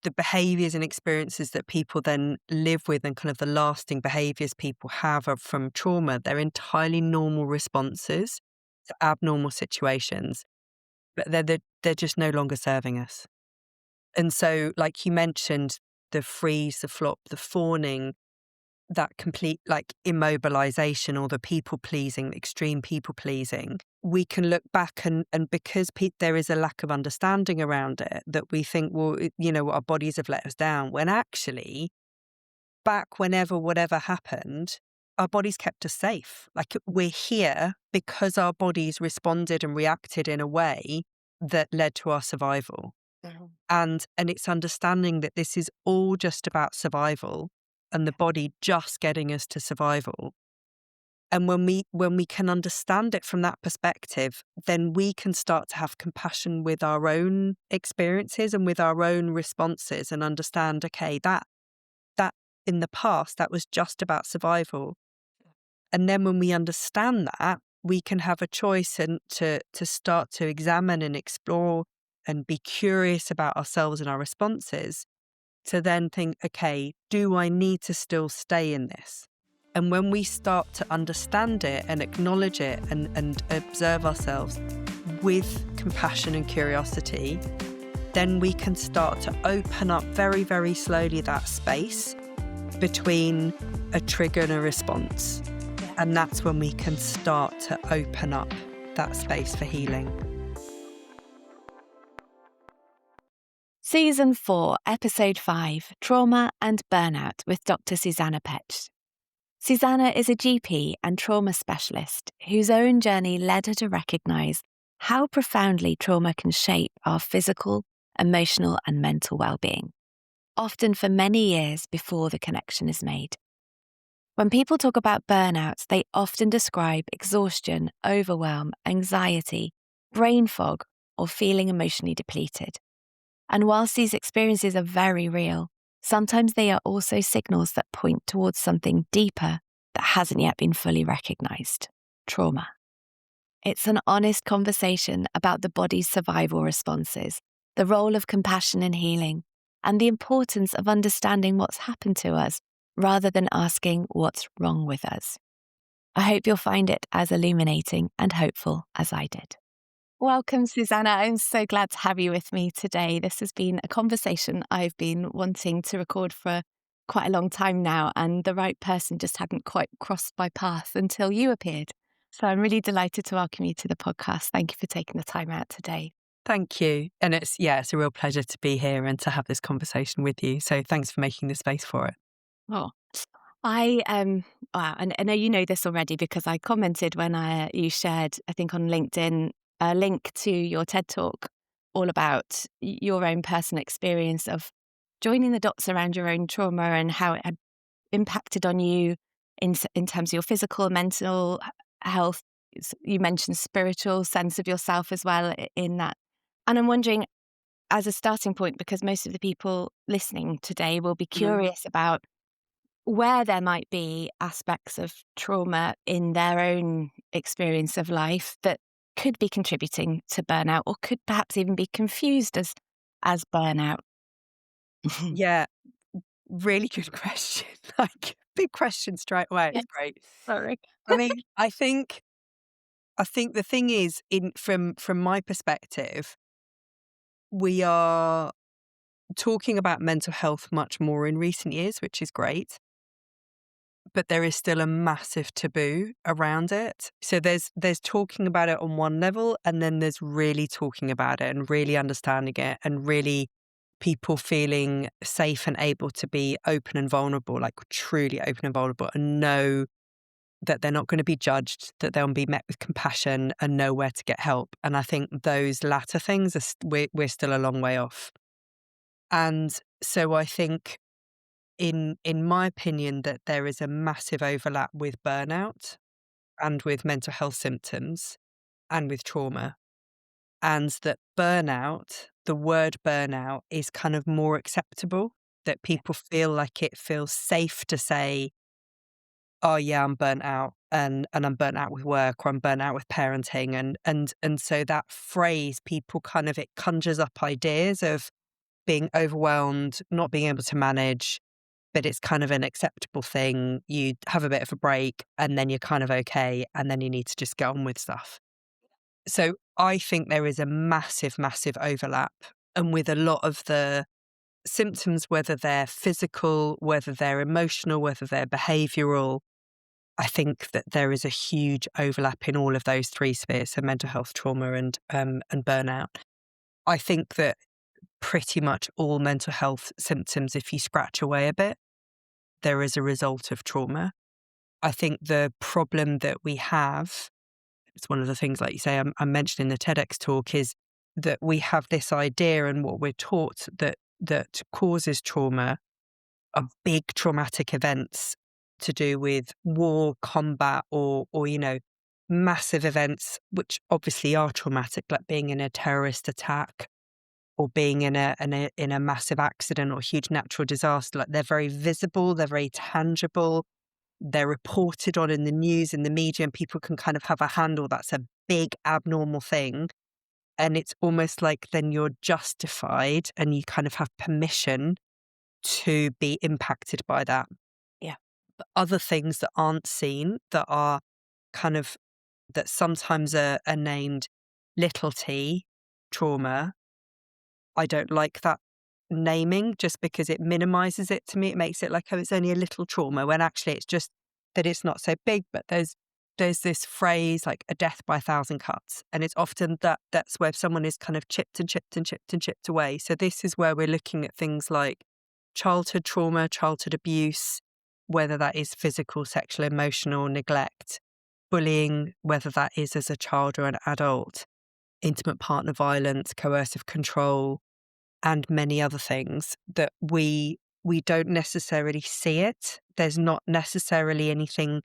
the behaviours and experiences that people then live with and kind of the lasting behaviours people have are from trauma, they're entirely normal responses to abnormal situations, but they're just no longer serving us. And so, like you mentioned, the freeze, the flop, the fawning, that complete like immobilization or the people pleasing, extreme people pleasing, we can look back and because there is a lack of understanding around it, that we think, well, our bodies have let us down, when actually back whenever whatever happened, our bodies kept us safe. Like, we're here because our bodies responded and reacted in a way that led to our survival. Mhm. And it's understanding that this is all just about survival and the body just getting us to survival. And when we can understand it from that perspective, then we can start to have compassion with our own experiences and with our own responses and understand, okay, that in the past, that was just about survival. And then when we understand that, we can have a choice and to start to examine and explore and be curious about ourselves and our responses, to then think, okay, do I need to still stay in this? And when we start to understand it and acknowledge it and observe ourselves with compassion and curiosity, then we can start to open up very, very slowly that space between a trigger and a response. And that's when we can start to open up that space for healing. Season 4, Episode 5, Trauma and Burnout with Dr Susanna Petche. Susanna is a GP and trauma specialist whose own journey led her to recognise how profoundly trauma can shape our physical, emotional and mental well-being, often for many years before the connection is made. When people talk about burnout, they often describe exhaustion, overwhelm, anxiety, brain fog, or feeling emotionally depleted. And whilst these experiences are very real, sometimes they are also signals that point towards something deeper that hasn't yet been fully recognised: trauma. It's an honest conversation about the body's survival responses, the role of compassion in healing, and the importance of understanding what's happened to us rather than asking what's wrong with us. I hope you'll find it as illuminating and hopeful as I did. Welcome, Susanna. I'm so glad to have you with me today. This has been a conversation I've been wanting to record for quite a long time now, and the right person just hadn't quite crossed my path until you appeared. So I'm really delighted to welcome you to the podcast. Thank you for taking the time out today. Thank you. And it's a real pleasure to be here and to have this conversation with you. So thanks for making the space for it. Oh, and I know you know this already because I commented when you shared, I think on LinkedIn, a link to your TED Talk all about your own personal experience of joining the dots around your own trauma and how it had impacted on you in terms of your physical, mental health. You mentioned spiritual sense of yourself as well in that. And I'm wondering, as a starting point, because most of the people listening today will be curious about where there might be aspects of trauma in their own experience of life that could be contributing to burnout or could perhaps even be confused as burnout. Yeah, really good question. Like, big question straight away. It's great. Sorry. I mean, I think the thing is, from my perspective, we are talking about mental health much more in recent years, which is great. But there is still a massive taboo around it. So there's talking about it on one level, and then there's really talking about it and really understanding it and really people feeling safe and able to be open and vulnerable, like truly open and vulnerable, and know that they're not going to be judged, that they'll be met with compassion and know where to get help. And I think those latter things, we're still a long way off. And so I think, in my opinion, that there is a massive overlap with burnout and with mental health symptoms and with trauma. And that burnout, the word burnout, is kind of more acceptable, that people feel like it feels safe to say, oh yeah, I'm burnt out and I'm burnt out with work, or I'm burnt out with parenting. And so that phrase, people kind of, it conjures up ideas of being overwhelmed, not being able to manage, but it's kind of an acceptable thing. You have a bit of a break and then you're kind of okay, and then you need to just get on with stuff. So I think there is a massive, massive overlap. And with a lot of the symptoms, whether they're physical, whether they're emotional, whether they're behavioural, I think that there is a huge overlap in all of those three spheres, so mental health, trauma, and burnout. I think that pretty much all mental health symptoms, if you scratch away a bit, there is a result of trauma. I think the problem that we have, it's one of the things, like you say, I mentioned in the TEDx talk, is that we have this idea, and what we're taught, that causes trauma of big traumatic events to do with war, combat, or massive events, which obviously are traumatic, like being in a terrorist attack or being in a massive accident or huge natural disaster. Like, they're very visible, they're very tangible, they're reported on in the news, in the media, and people can kind of have a handle. That's a big abnormal thing. And it's almost like then you're justified and you kind of have permission to be impacted by that. Yeah. But other things that aren't seen, that are kind of, that sometimes are named little t trauma, I don't like that naming, just because it minimizes it to me. It makes it like, oh, it's only a little trauma, when actually it's just that it's not so big. But there's this phrase like a death by a thousand cuts. And it's often that's where someone is kind of chipped and chipped and chipped and chipped away. So this is where we're looking at things like childhood trauma, childhood abuse, whether that is physical, sexual, emotional, neglect, bullying, whether that is as a child or an adult, intimate partner violence, coercive control, and many other things that we don't necessarily see it. There's not necessarily anything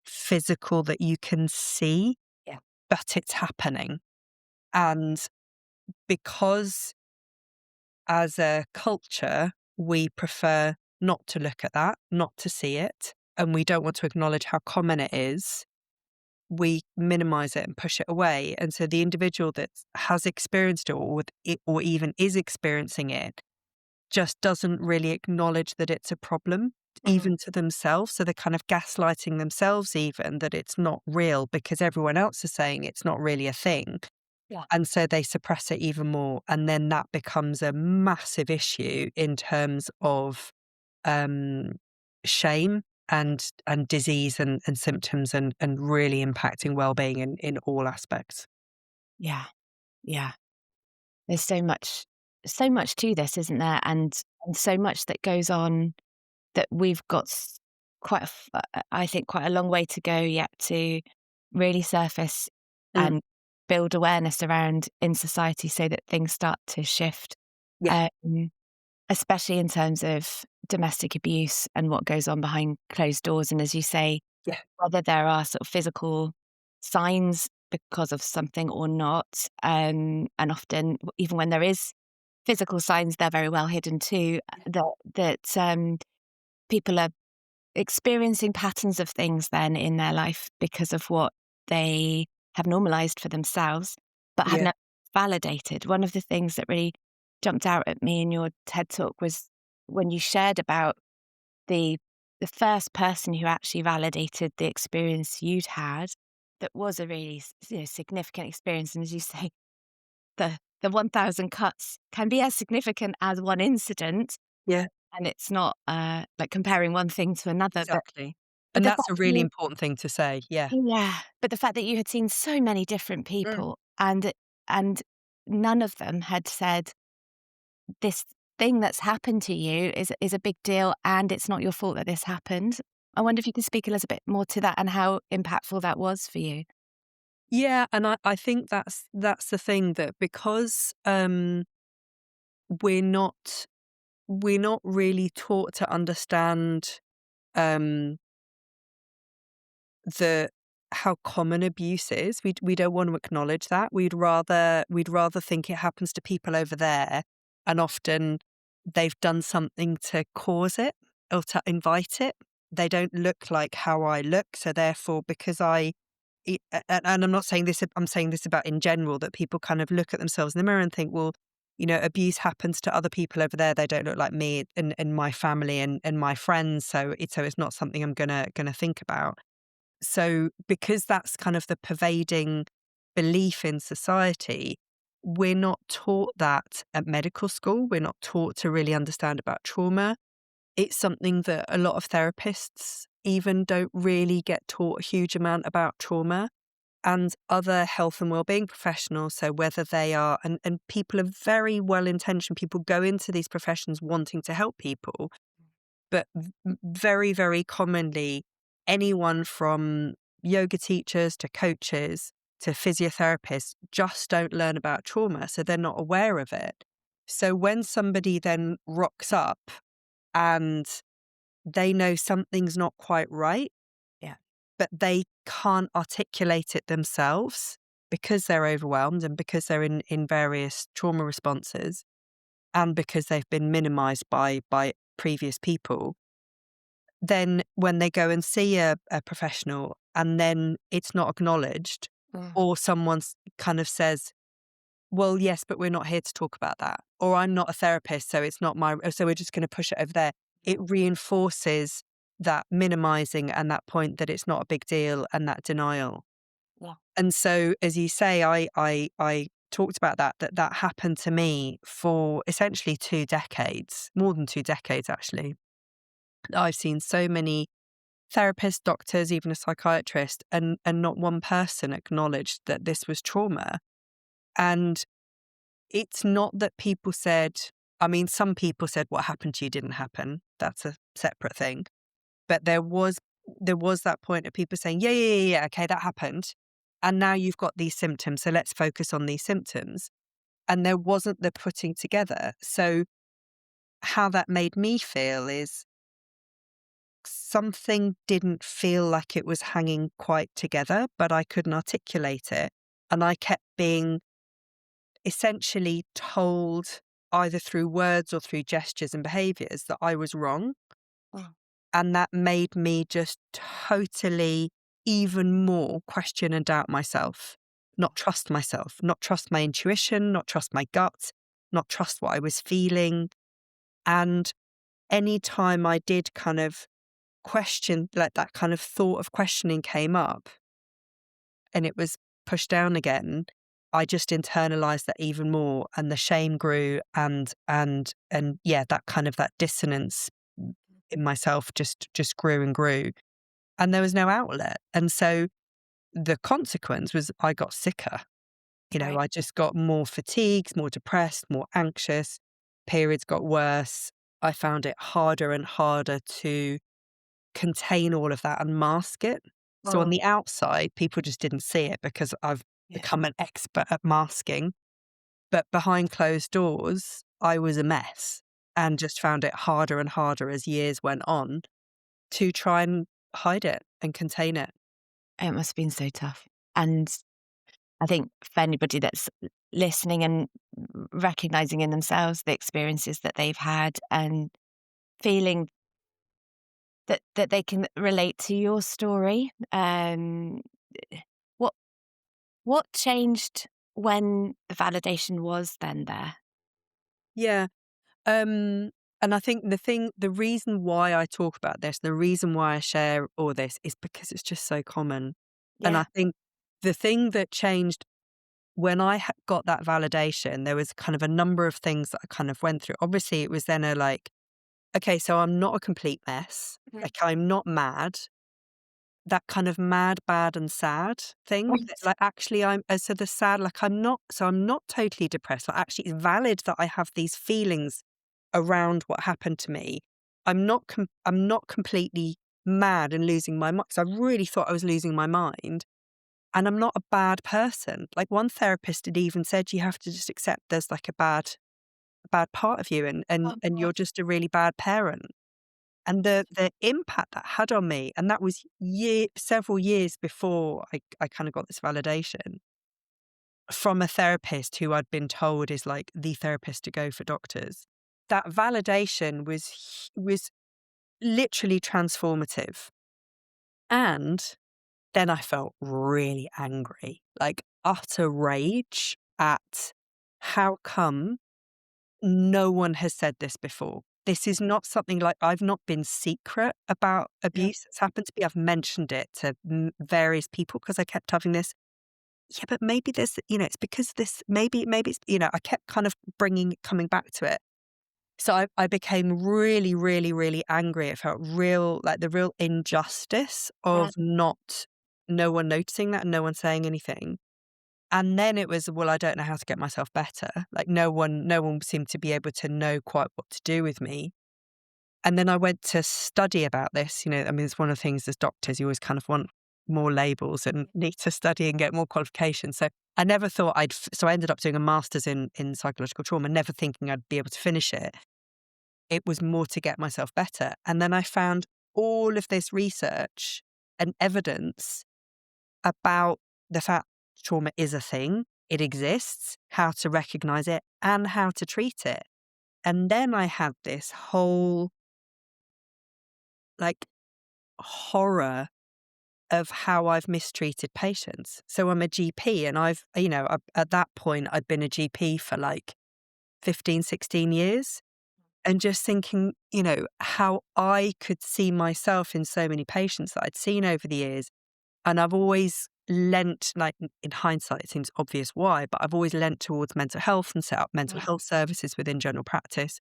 physical that you can see, Yeah. but it's happening. And because as a culture, we prefer not to look at that, not to see it, and we don't want to acknowledge how common it is, we minimize it and push it away. And so the individual that has experienced it, or even is experiencing it, just doesn't really acknowledge that it's a problem, even to themselves. So they're kind of gaslighting themselves, even, that it's not real because everyone else is saying it's not really a thing. Yeah. And so they suppress it even more. And then that becomes a massive issue in terms of shame and disease and symptoms, and really impacting well-being in all aspects. Yeah. Yeah. There's so much to this, isn't there? And so much that goes on that we've got I think quite a long way to go yet to really surface Mm. and build awareness around in society so that things start to shift. Yeah. Especially in terms of domestic abuse and what goes on behind closed doors. And as you say, Yeah. whether there are sort of physical signs because of something or not. And often, even when there is physical signs, they're very well hidden too. That people are experiencing patterns of things then in their life because of what they have normalized for themselves, but have Yeah. never validated. One of the things that really jumped out at me in your TED talk was when you shared about the first person who actually validated the experience you'd had, that was a really significant experience. And as you say, the 1,000 cuts can be as significant as one incident, Yeah. and it's not like comparing one thing to another. Exactly. But And the that's fact a that really important thing to say. Yeah. but the fact that you had seen so many different Mm. people, and none of them had said, this thing that's happened to you is a big deal, and it's not your fault that this happened. I wonder if you could speak a little bit more to that and how impactful that was for you. Yeah, and I think that's the thing, that because we're not really taught to understand um the how common abuse is. We don't want to acknowledge that. We'd rather think it happens to people over there, and often they've done something to cause it or to invite it. They don't look like how I look, so therefore, because and I'm not saying this, I'm saying this about in general, that people kind of look at themselves in the mirror and think, well, abuse happens to other people over there. They don't look like me and my family and my friends. So it's not something I'm gonna think about. So because that's kind of the pervading belief in society, we're not taught that at medical school. We're not taught to really understand about trauma. It's something that a lot of therapists even don't really get taught a huge amount about trauma, and other health and wellbeing professionals. So whether they are, and people are very well intentioned, people go into these professions wanting to help people, but very, very commonly, anyone from yoga teachers to coaches to physiotherapists just don't learn about trauma. So they're not aware of it. So when somebody then rocks up and they know something's not quite right, Yeah. but they can't articulate it themselves because they're overwhelmed and because they're in various trauma responses and because they've been minimized by previous people, then when they go and see a professional and then it's not acknowledged, Mm. or someone kind of says, well, yes, but we're not here to talk about that. Or I'm not a therapist, so it's not so we're just going to push it over there. It reinforces that minimizing and that point that it's not a big deal and that denial. Yeah. And so, as you say, I talked about that happened to me for essentially 2 decades, more than 2 decades, actually. I've seen so many therapists, doctors, even a psychiatrist, and not one person acknowledged that this was trauma. And it's not that people said, I mean, some people said what happened to you didn't happen. That's a separate thing. But there was that point of people saying, yeah, okay, that happened. And now you've got these symptoms, so let's focus on these symptoms. And there wasn't the putting together. So how that made me feel is something didn't feel like it was hanging quite together, but I couldn't articulate it. And I kept being essentially told either through words or through gestures and behaviors that I was wrong. Mm. And that made me just totally even more question and doubt myself, not trust myself, not trust my intuition, not trust my gut, not trust what I was feeling. And any time I did kind of question, like that kind of thought of questioning came up and it was pushed down again, I just internalized that even more and the shame grew and yeah, that kind of that dissonance in myself just grew and grew. And there was no outlet. And so the consequence was I got sicker. Right. I just got more fatigued, more depressed, more anxious. Periods got worse. I found it harder and harder to contain all of that and mask it. So on Mm. the outside, people just didn't see it because I've Yeah. become an expert at masking. But behind closed doors, I was a mess and just found it harder and harder as years went on to try and hide it and contain it. It must have been so tough. And I think for anybody that's listening and recognizing in themselves the experiences that they've had and feeling that they can relate to your story, what what changed when the validation was then there? Yeah. And I think the reason why I talk about this, the reason why I share all this is because it's just so common. And I Yeah. think the thing that changed when I got that validation, there was kind of a number of things that I kind of went through. Obviously, it was then okay, so I'm not a complete mess. Mhm. Like, I'm not mad. That kind of mad, bad, and sad thing. Right. Like, actually, so the sad, like, I'm not totally depressed. Like, actually, it's valid that I have these feelings around what happened to me. I'm not completely mad and losing my mind. So I really thought I was losing my mind. And I'm not a bad person. Like, one therapist had even said you have to just accept there's like a bad part of you Oh, and God. you're just a really bad parent. And the impact that had on me, and that was several years before I kind of got this validation from a therapist who I'd been told is like the therapist to go for doctors. That validation was literally transformative. And then I felt really angry, like utter rage at how come. no one has said this before. This is not something like I've not been secret about Yeah. abuse that's happened to me. I've mentioned it to various people because I kept having this. Yeah, but maybe there's, it's because this, maybe it's, I kept kind of coming back to it. So I became really, really, really angry. It felt real, like the real injustice Yeah. of no one noticing that and no one saying anything. And then it was, well, I don't know how to get myself better. Like no one seemed to be able to know quite what to do with me. And then I went to study about this. I mean, it's one of the things as doctors, you always kind of want more labels and need to study and get more qualifications. So I never thought so I ended up doing a master's in psychological trauma, never thinking I'd be able to finish it. It was more to get myself better. And then I found all of this research and evidence about the fact trauma is a thing, it exists, how to recognize it and how to treat it. And then I had this whole like horror of how I've mistreated patients. So I'm a GP and at that point I'd been a GP for like 15, 16 years. And just thinking, how I could see myself in so many patients that I'd seen over the years. And I've always lent, like in hindsight, it seems obvious why, but I've always lent towards mental health and set up mental health services within general practice.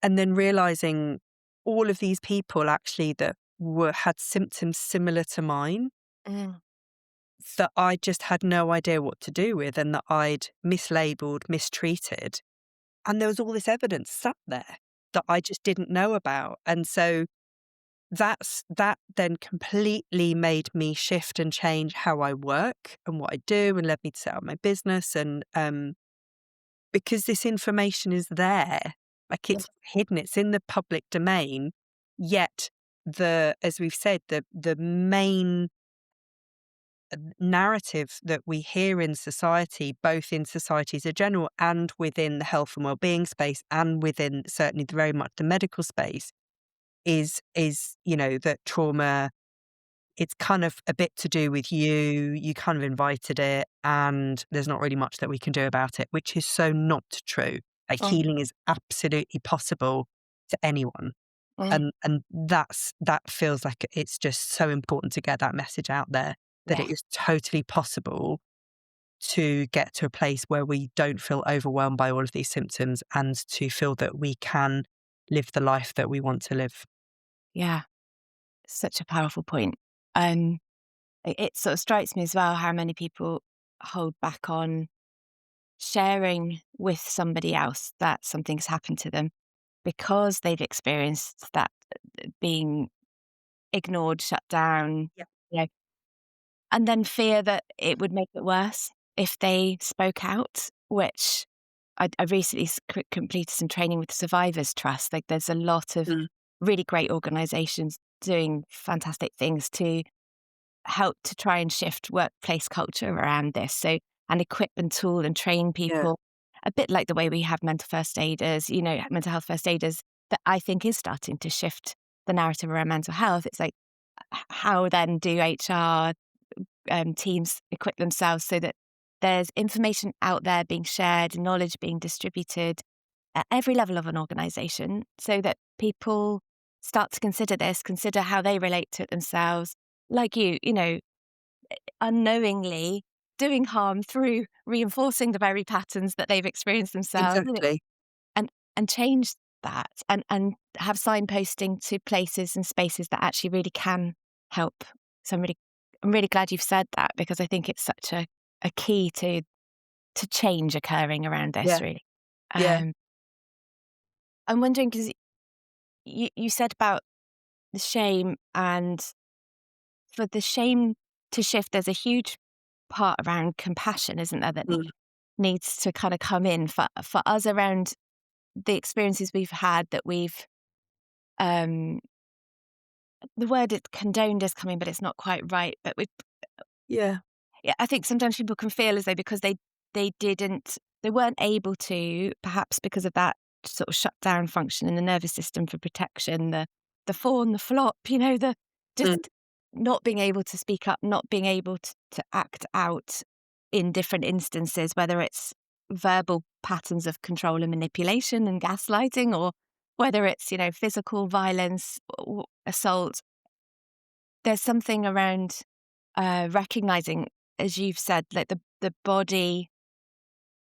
And then realizing all of these people actually that had symptoms similar to mine Mm. that I just had no idea what to do with and that I'd mislabeled, mistreated. And there was all this evidence sat there that I just didn't know about. And so that then completely made me shift and change how I work and what I do and led me to set up my business. And because this information is there, like it's hidden, it's in the public domain, yet as we've said, the main narrative that we hear in society, both in societies in general and within the health and well-being space and within certainly very much the medical space is that trauma, it's kind of a bit to do with you kind of invited it and there's not really much that we can do about it, which is so not true. Like Mm. healing is absolutely possible to anyone. Mm. And that feels like it's just so important to get that message out there that Yeah. it is totally possible to get to a place where we don't feel overwhelmed by all of these symptoms and to feel that we can live the life that we want to live. Yeah. Such a powerful point. It sort of strikes me as well how many people hold back on sharing with somebody else that something's happened to them because they've experienced that being ignored, shut down, Yeah. you know, and then fear that it would make it worse if they spoke out, which I recently completed some training with the Survivors Trust. Like there's a lot of Mm. really great organizations doing fantastic things to help to try and shift workplace culture around this. So, and equip and tool and train Yeah. people, a bit like the way we have mental first aiders, mental health first aiders, that I think is starting to shift the narrative around mental health. It's like, how then do HR teams equip themselves so that there's information out there being shared, knowledge being distributed at every level of an organization so that people start to consider how they relate to it themselves. Like unknowingly doing harm through reinforcing the very patterns that they've experienced themselves, Exactly. and change that and have signposting to places and spaces that actually really can help. So I'm really glad you've said that because I think it's such a key to change occurring around this, Yeah. really. Yeah. Um, I'm wondering because you said about the shame, and for the shame to shift, there's a huge part around compassion, isn't there, that Mm. needs to kind of come in for us around the experiences we've had that we've um the word it condoned is coming, but it's not quite right. But Yeah. yeah, I think sometimes people can feel as though because they weren't able to, perhaps because of that sort of shutdown function in the nervous system for protection, the fawn, the flop, the Mm. just not being able to speak up, not being able to act out in different instances, whether it's verbal patterns of control and manipulation and gaslighting, or whether it's, physical violence or assault. There's something around recognizing, as you've said, like the body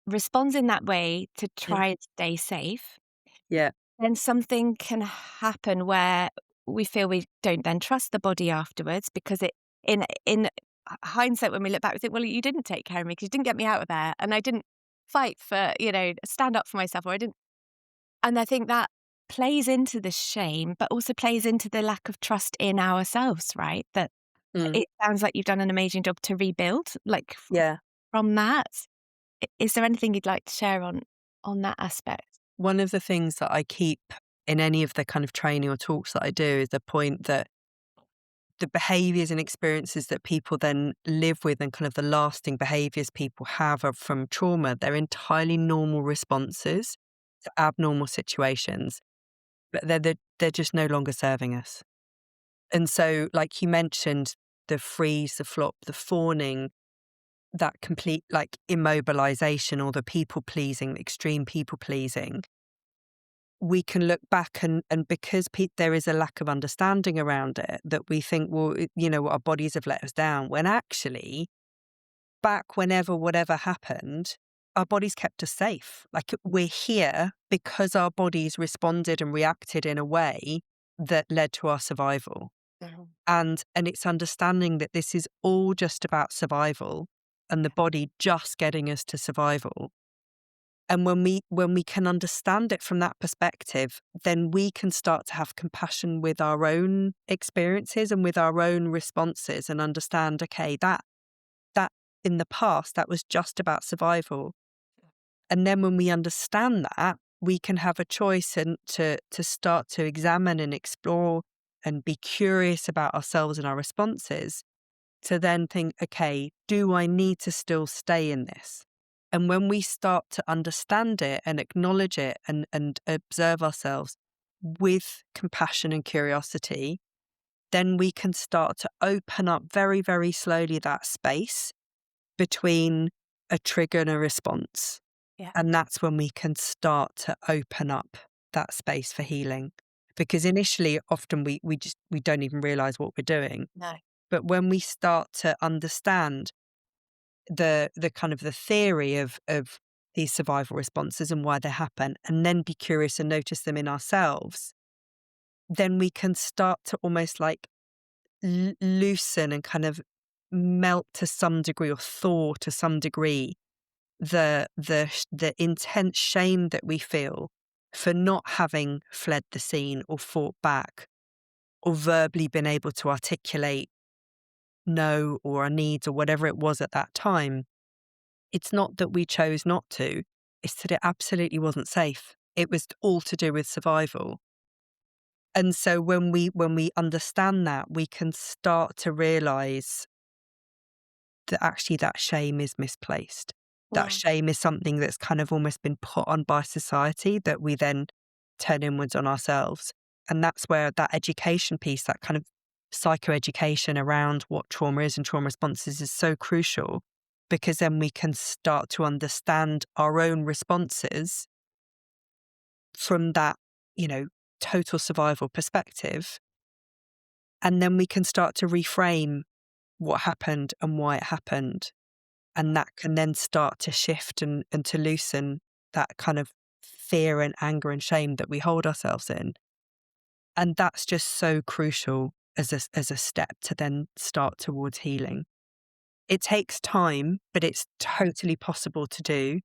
responds in that way to Mm. try and stay safe. Yeah. Then something can happen where we feel we don't then trust the body afterwards, because in hindsight, when we look back, we think, well, you didn't take care of me because you didn't get me out of there, and I didn't fight for, stand up for myself, or I didn't. And I think that plays into the shame, but also plays into the lack of trust in ourselves, right? That Mm. it sounds like you've done an amazing job to rebuild, like Yeah. from that. Is there anything you'd like to share on that aspect? One of the things that I keep in any of the kind of training or talks that I do is the point that the behaviors and experiences that people then live with, and kind of the lasting behaviors people have are from trauma, they're entirely normal responses to abnormal situations, but they're just no longer serving us. And so, like you mentioned, the freeze, the flop, the fawning, that complete like immobilization, or the people pleasing, the extreme people pleasing, we can look back and because there is a lack of understanding around it, that we think, well, our bodies have let us down, when actually back whenever whatever happened, our bodies kept us safe. Like, we're here because our bodies responded and reacted in a way that led to our survival. Mhm. And it's understanding that this is all just about survival, and the body just getting us to survival. And when we can understand it from that perspective, then we can start to have compassion with our own experiences and with our own responses, and understand, okay, that in the past, that was just about survival. And then when we understand that, we can have a choice and to start to examine and explore and be curious about ourselves and our responses, to then think, okay, do I need to still stay in this? And when we start to understand it and acknowledge it and observe ourselves with compassion and curiosity, then we can start to open up very, very slowly that space between a trigger and a response. Yeah. And that's when we can start to open up that space for healing. Because initially, often we don't even realize what we're doing. No. But when we start to understand the kind of the theory of these survival responses and why they happen, and then be curious and notice them in ourselves, then we can start to almost like loosen and kind of melt to some degree, or thaw to some degree, the intense shame that we feel for not having fled the scene or fought back, or verbally been able to articulate no, or our needs, or whatever it was at that time. It's not that we chose not to, it's that it absolutely wasn't safe. It was all to do with survival. And so when we understand that, we can start to realize that actually that shame is misplaced. That Mm. shame is something that's kind of almost been put on by society, that we then turn inwards on ourselves. And that's where that education piece, that kind of psychoeducation around what trauma is and trauma responses, is so crucial, because then we can start to understand our own responses from that, total survival perspective. And then we can start to reframe what happened and why it happened. And that can then start to shift and to loosen that kind of fear and anger and shame that we hold ourselves in. And that's just so crucial as a step to then start towards healing. It takes time, but it's totally possible to do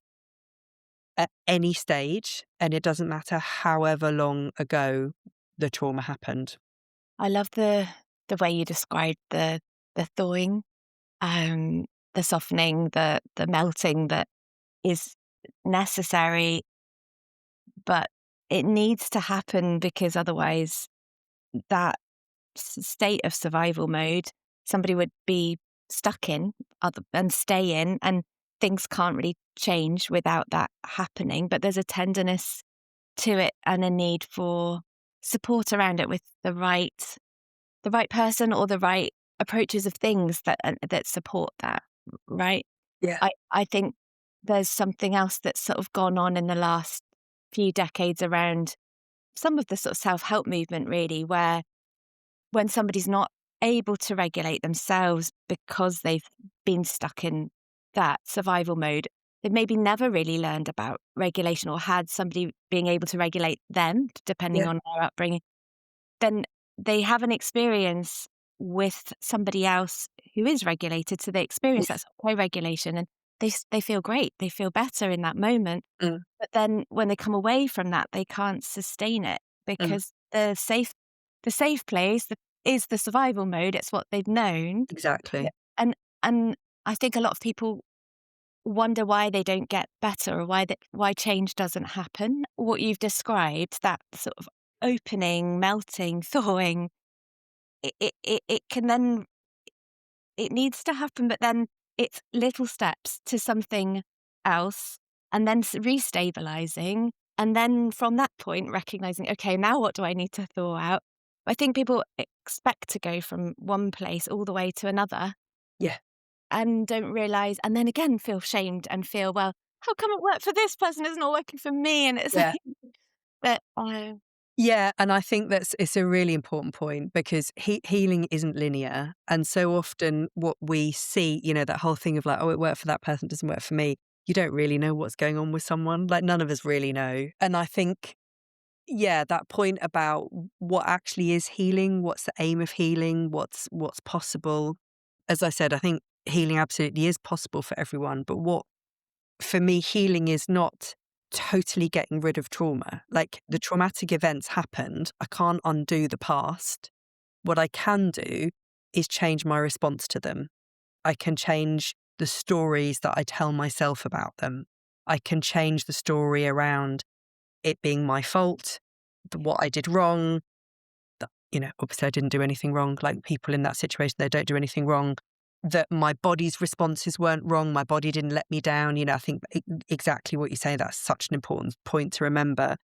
at any stage. And it doesn't matter however long ago the trauma happened. I love the way you described the thawing, um, the softening, the melting that is necessary, but it needs to happen, because otherwise that state of survival mode somebody would be stuck in and stay in, and things can't really change without that happening. But there's a tenderness to it and a need for support around it, with the right person or the right approaches of things that support that, right? Yeah. I think there's something else that's sort of gone on in the last few decades around some of the sort of self-help movement, really, where when somebody's not able to regulate themselves because they've been stuck in that survival mode, they've maybe never really learned about regulation or had somebody being able to regulate them, depending Yeah. on their upbringing, then they have an experience with somebody else who is regulated. So they experience that sort of co-regulation and they feel great. They feel better in that moment. Mm, But then when they come away from that, they can't sustain it mm, because the safe place is the survival mode. It's what they've known. Yeah. exactly. And I think a lot of people wonder why they don't get better or why change doesn't happen. What you've described, that sort of opening, melting, thawing, it can then, it needs to happen, but then it's little steps to something else and then restabilizing. And then from that point, recognizing, okay, now what do I need to thaw out? I think people expect to go from one place all the way to another Yeah. and don't realize, and then again feel shamed and feel, well, how come it worked for this person? It's not working for me. And it's Yeah. like, but Yeah, and I think it's a really important point because healing isn't linear, and so often what we see, that whole thing of like, oh, it worked for that person, doesn't work for me. You don't really know what's going on with someone. Like none of us really know, and I think, yeah, that point about what actually is healing, what's the aim of healing, what's possible. As I said, I think healing absolutely is possible for everyone, but what for me, healing is not totally getting rid of trauma. Like the traumatic events happened. I can't undo the past. What I can do is change my response to them. I can change the stories that I tell myself about them. I can change the story around it being my fault, what I did wrong. Obviously I didn't do anything wrong. Like people in that situation, they don't do anything wrong. That my body's responses weren't wrong. My body didn't let me down. I think exactly what you say. That's such an important point to remember.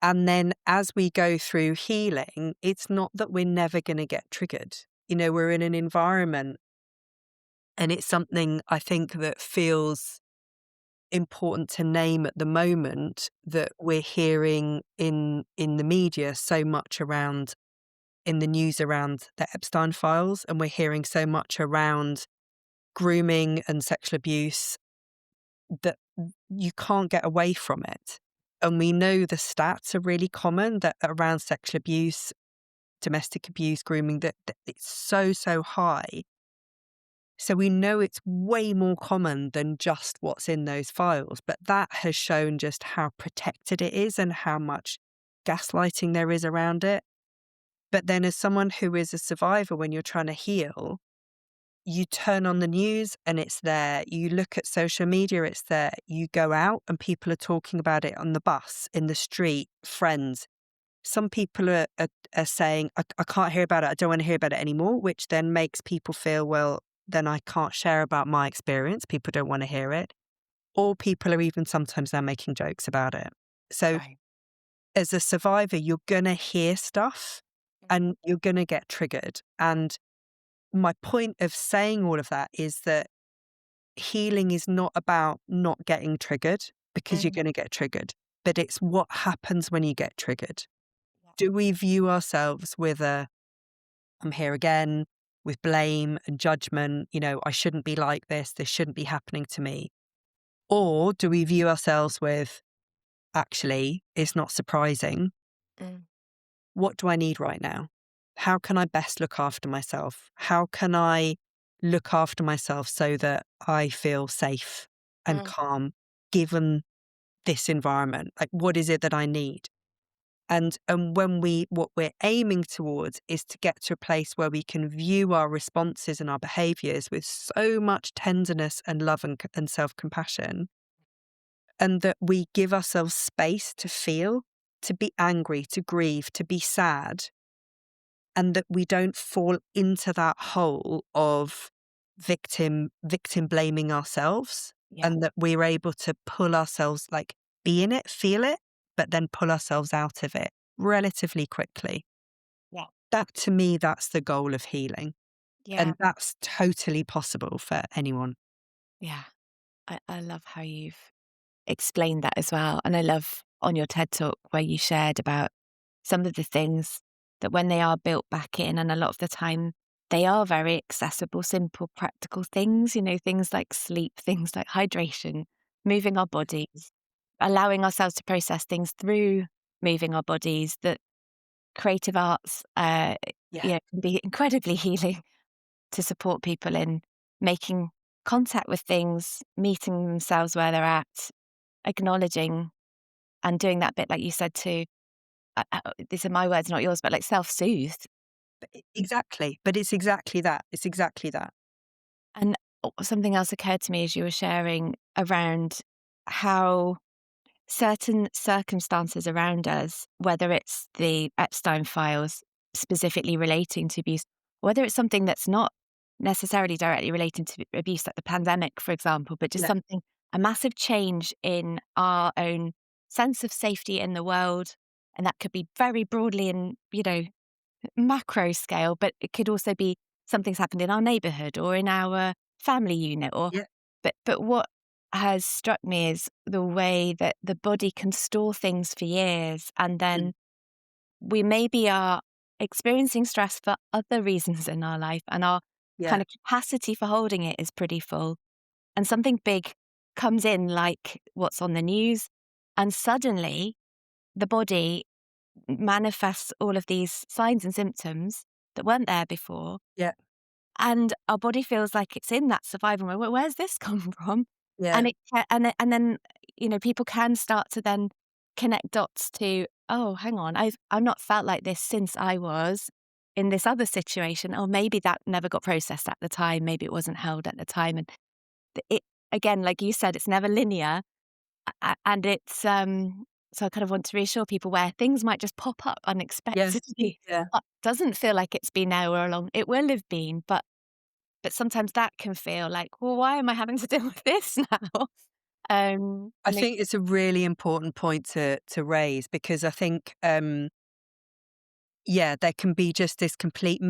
And then as we go through healing, it's not that we're never going to get triggered. We're in an environment and it's something I think that feels important to name at the moment that we're hearing in the media so much around in the news around the Epstein files, and we're hearing so much around grooming and sexual abuse that you can't get away from it. And we know the stats are really common that around sexual abuse, domestic abuse, grooming, that it's so high. So we know it's way more common than just what's in those files. But that has shown just how protected it is and how much gaslighting there is around it. But then as someone who is a survivor, when you're trying to heal, you turn on the news and it's there. You look at social media, it's there. You go out and people are talking about it on the bus, in the street, friends. Some people are saying, I can't hear about it. I don't want to hear about it anymore, which then makes people feel, well, then I can't share about my experience. People don't want to hear it. Or people are even sometimes now making jokes about it. So right. as a survivor, you're going to hear stuff and you're going to get triggered. And my point of saying all of that is that healing is not about not getting triggered because you're Mm, going to get triggered, but it's what happens when you get triggered. yeah. Do we view ourselves with I'm here again, with blame and judgment, I shouldn't be like this shouldn't be happening to me? Or do we view ourselves with, actually, it's not surprising. Mm, What do I need right now? How can I best look after myself? How can I look after myself so that I feel safe and mm, calm given this environment? Like, what is it that I need? And what we're aiming towards is to get to a place where we can view our responses and our behaviors with so much tenderness and love and self-compassion, and that we give ourselves space to feel, to be angry, to grieve, to be sad, and that we don't fall into that hole of victim blaming ourselves, yeah. and that we're able to pull ourselves, like, be in it, feel it, but then pull ourselves out of it relatively quickly. Yeah. That, to me, that's the goal of healing, Yeah. and that's totally possible for anyone. Yeah. I love how you've explained that as well. And I love on your TED Talk where you shared about some of the things that when they are built back in, and a lot of the time they are very accessible, simple, practical things, things like sleep, things like hydration, moving our bodies, allowing ourselves to process things through moving our bodies, that creative arts, Yeah. can be incredibly healing to support people in making contact with things, meeting themselves where they're at, acknowledging and doing that bit, like you said, too. These are my words, not yours, but like self-soothe. Exactly. But it's exactly that. It's exactly that. And something else occurred to me as you were sharing around how certain circumstances around us, whether it's the Epstein files specifically relating to abuse, whether it's something that's not necessarily directly relating to abuse, like the pandemic, for example, but just Yeah. something, a massive change in our own sense of safety in the world. And that could be very broadly in, macro scale, but it could also be something's happened in our neighborhood or in our family unit or Yeah. but what has struck me is the way that the body can store things for years, and Mm. then we maybe are experiencing stress for other reasons in our life, and our Yeah. kind of capacity for holding it is pretty full. And something big comes in, like what's on the news, and suddenly the body manifests all of these signs and symptoms that weren't there before. Yeah. And our body feels like it's in that survival mode. Where's this come from? Yeah. And then people can start to then connect dots to, oh, hang on, I've not felt like this since I was in this other situation. Or maybe that never got processed at the time. Maybe it wasn't held at the time. And it again, like you said, it's never linear. And it's so I kind of want to reassure people where things might just pop up Yeah. unexpectedly. Yeah. Doesn't feel like it's been there all along. It will have been, but sometimes that can feel like, well, why am I having to deal with this now? I And it, think it's a really important point to raise because I think, yeah, there can be just this complete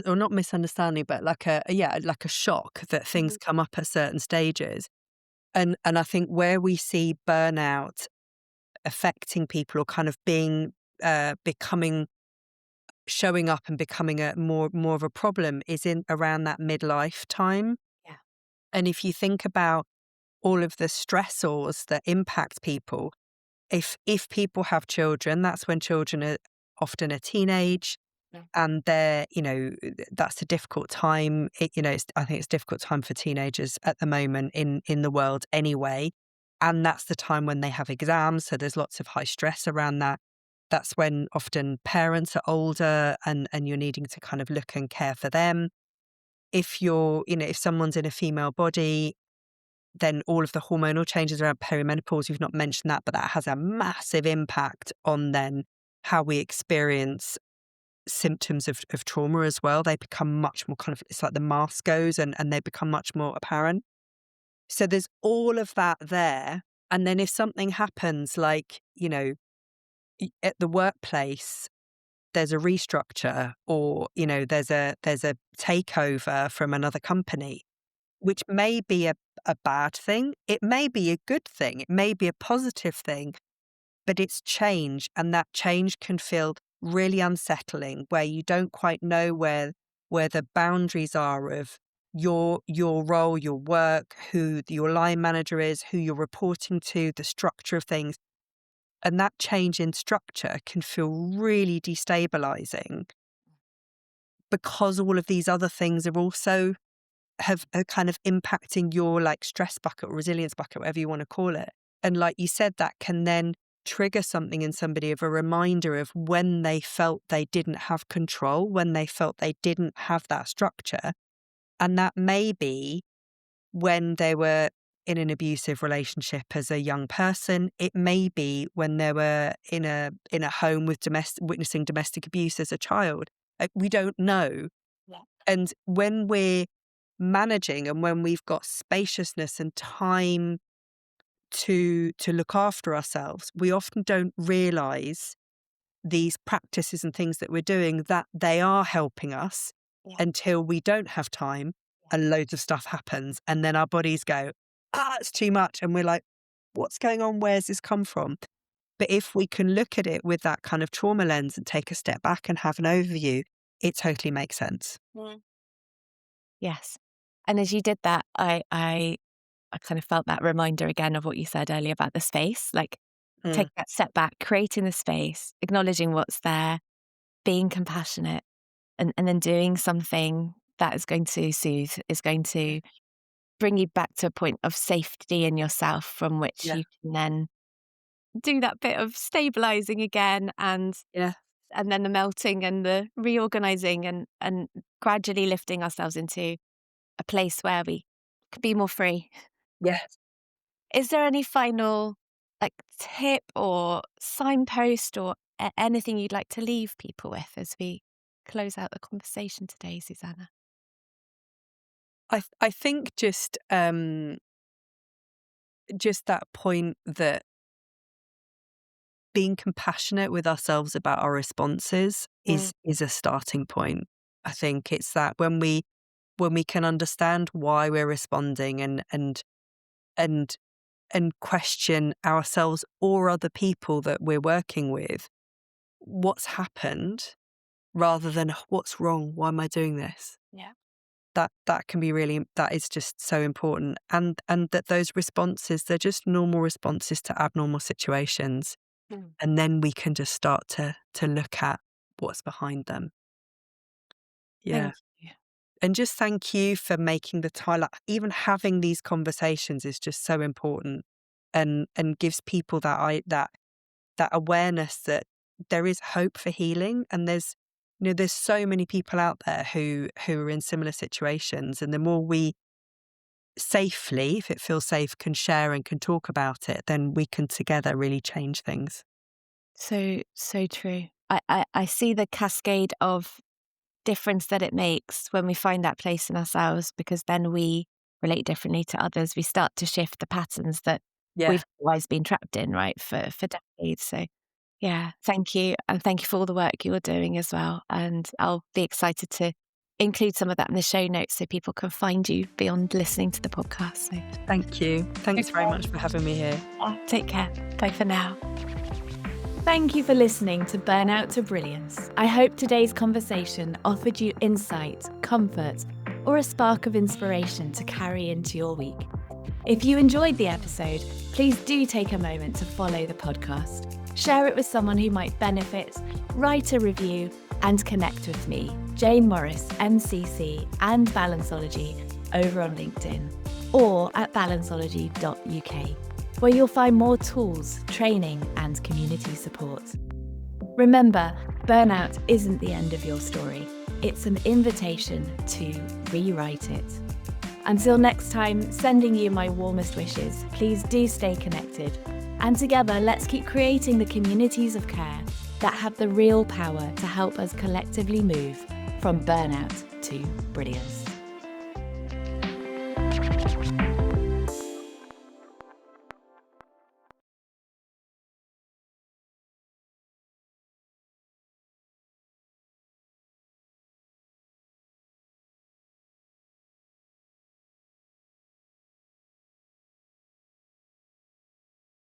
or not misunderstanding, but like like a shock that things Mhm. come up at certain stages. And I think where we see burnout affecting people or kind of becoming showing up and becoming a more of a problem is in around that midlife time. yeah, And if you think about all of the stressors that impact people, if people have children, that's when children are often a teenage, yeah, and they're, that's a difficult time. I think it's a difficult time for teenagers at the moment in the world anyway. And that's the time when they have exams. So there's lots of high stress around that. That's when often parents are older and you're needing to kind of look and care for them. If someone's in a female body, then all of the hormonal changes around perimenopause, you've not mentioned that, but that has a massive impact on then how we experience symptoms of trauma as well. They become much more kind of, it's like the mask goes and they become much more apparent. So there's all of that there. And then if something happens, like, at the workplace, there's a restructure or, there's a takeover from another company, which may be a bad thing. It may be a good thing. It may be a positive thing, but it's change. And that change can feel really unsettling where you don't quite know where the boundaries are of your role, your work, who your line manager is, who you're reporting to, the structure of things. And that change in structure can feel really destabilizing because all of these other things are also are kind of impacting your like stress bucket or resilience bucket, whatever you want to call it. And like you said, that can then trigger something in somebody of a reminder of when they felt they didn't have control, when they felt they didn't have that structure. And that may be when they were in an abusive relationship as a young person. It may be when they were in a home with witnessing domestic abuse as a child. We don't know. yeah, And when we're managing and when we've got spaciousness and time to look after ourselves, we often don't realize these practices and things that we're doing, that they are helping us yeah, until we don't have time yeah, and loads of stuff happens. And then our bodies go, it's too much. And we're like, what's going on? Where's this come from? But if we can look at it with that kind of trauma lens and take a step back and have an overview, it totally makes sense. Yes. And as you did that, I kind of felt that reminder again of what you said earlier about the space, like Mm. take that step back, creating the space, acknowledging what's there, being compassionate, and then doing something that is going to soothe, is going to bring you back to a point of safety in yourself from which Yeah. you can then do that bit of stabilizing again Yeah. and then the melting and the reorganizing and gradually lifting ourselves into a place where we could be more free. Yeah. Is there any final like tip or signpost or anything you'd like to leave people with as we close out the conversation today, Susanna? I think just that point that being compassionate with ourselves about our responses is a starting point. I think it's that when we can understand why we're responding and question ourselves or other people that we're working with, what's happened, rather than what's wrong, why am I doing this? Yeah. That can be really, that is just so important. And that those responses, they're just normal responses to abnormal situations. And then we can just start to look at what's behind them. Yeah. Thank you. And just thank you for making the time. Like, even having these conversations is just so important, and gives people that awareness that there is hope for healing, and there's so many people out there who are in similar situations, and the more we safely, if it feels safe, can share and can talk about it, then we can together really change things. So true. I see the cascade of difference that it makes when we find that place in ourselves, because then we relate differently to others. We start to shift the patterns that Yeah. we've always been trapped in, right, for decades. So yeah, thank you. And thank you for all the work you're doing as well. And I'll be excited to include some of that in the show notes so people can find you beyond listening to the podcast. So Thank you. Thanks very much for having me here. take care. Bye for now. Thank you for listening to Burnout to Brilliance. I hope today's conversation offered you insight, comfort, or a spark of inspiration to carry into your week. If you enjoyed the episode, please do take a moment to follow the podcast, share it with someone who might benefit, write a review, and connect with me, Jayne Morris MCC and Balanceology over on LinkedIn or at balanceology.uk, where you'll find more tools, training, and community support. Remember, burnout isn't the end of your story. It's an invitation to rewrite it. Until next time, sending you my warmest wishes. Please do stay connected. And together, let's keep creating the communities of care that have the real power to help us collectively move from burnout to brilliance.